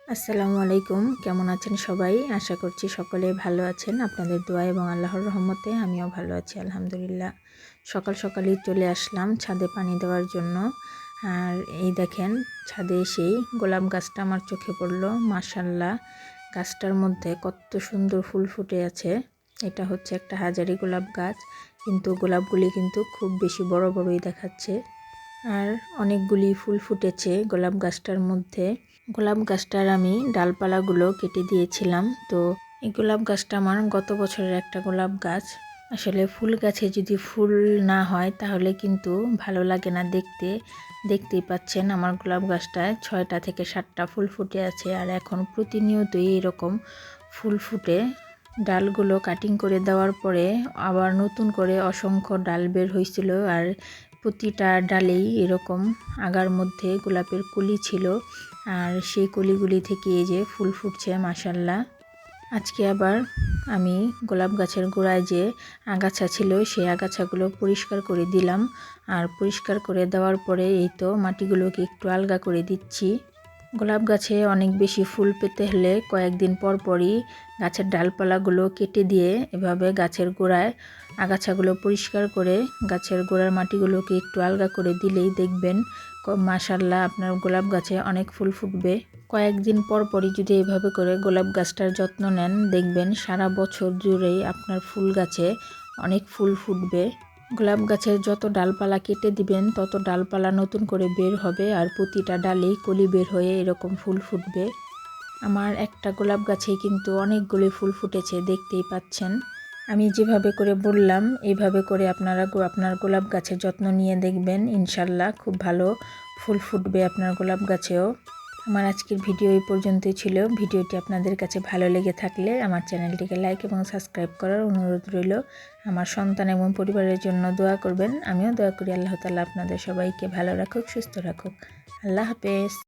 আসসালামু আলাইকুম, কেমন আছেন সবাই? আশা করছি সকলে ভালো আছেন। আপনাদের দোয়া এবং আল্লাহর রহমতে আমিও ভালো আছি আলহামদুলিল্লাহ। সকাল সকালই চলে আসলাম ছাদে পানি দেওয়ার জন্য। আর এই দেখেন, ছাদে এসেই গোলাপ গাছটা আমার চোখে পড়লো। মাশাআল্লাহ, গাছটার মধ্যে কত সুন্দর ফুল ফুটে আছে। এটা হচ্ছে একটা হাজারি গোলাপ গাছ, কিন্তু গোলাপগুলি কিন্তু খুব বেশি বড় বড়ই দেখাচ্ছে। আর অনেকগুলি ফুল ফুটেছে গোলাপ গাছটার মধ্যে। গোলাপ গাছটার আমি ডালপালাগুলো কেটে দিয়েছিলাম। তো এই গোলাপ গাছটা আমার গত বছরের একটা গোলাপ গাছ। আসলে ফুল গাছে যদি ফুল না হয় তাহলে কিন্তু ভালো লাগে না দেখতে। দেখতেই পাচ্ছেন আমার গোলাপ গাছটায় 6টা থেকে 7টা ফুল ফুটে আছে। আর এখন প্রতিনিয়তই এরকম ফুল ফুটে। ডালগুলো কাটিং করে দেওয়ার পরে আবার নতুন করে অসংখ্য ডাল বের হয়েছিল। আর প্রতিটা ডালেই এরকম আগার মধ্যে গোলাপের কলি ছিল। আর সেই কলিগুলি থেকে এই যে ফুল ফুটছে মাশাআল্লাহ। আজকে আবার আমি গোলাপ গাছের গোড়ায় যে আগাছা ছিল সেই আগাছাগুলো পরিষ্কার করে দিলাম। আর পরিষ্কার করে দেওয়ার পরে এই তো মাটিগুলোকে একটু আলগা করে দিচ্ছি। গোলাপ গাছে অনেক বেশি ফুল পেতে হলে কয়েকদিন পর পরই গাছের ডালপালাগুলো কেটে দিয়ে এভাবে গাছের গোড়ায় আগাছাগুলো পরিষ্কার করে গাছের গোড়ার মাটিগুলোকে একটু আলগা করে দিলেই দেখবেন মাশাআল্লাহ আপনার গোলাপ গাছে অনেক ফুল ফুটবে। কয়েকদিন পর পরই যদি এভাবে করে গোলাপ গাছটার যত্ন নেন, দেখবেন সারা বছর জুড়েই আপনার ফুল গাছে অনেক ফুল ফুটবে। গোলাপ গাছের যত ডালপালা কেটে দিবেন তত ডালপালা নতুন করে বের হবে। আর প্রতিটা ডালেই কলি বের হয়ে এরকম ফুল ফুটবে। আমার একটা গোলাপ গাছেই কিন্তু অনেকগুলি ফুল ফুটেছে, দেখতেই পাচ্ছেন। আমি যেভাবে করে বললাম এইভাবে করে আপনারা আপনার গোলাপ গাছের যত্ন নিয়ে দেখবেন, ইনশাল্লাহ খুব ভালো ফুল ফুটবে আপনার গোলাপ গাছেও। আমার আজকের ভিডিও এই পর্যন্তই ছিল। ভিডিওটি আপনাদের কাছে ভালো লেগে থাকলে আমার চ্যানেলটিকে লাইক এবং সাবস্ক্রাইব করার অনুরোধ রইল। আমার সন্তান এবং পরিবারের জন্য দোয়া করবেন। আমিও দোয়া করি আল্লাহ তাআলা আপনাদের সবাইকে ভালো রাখুক, সুস্থ রাখুক। আল্লাহ হাফেজ।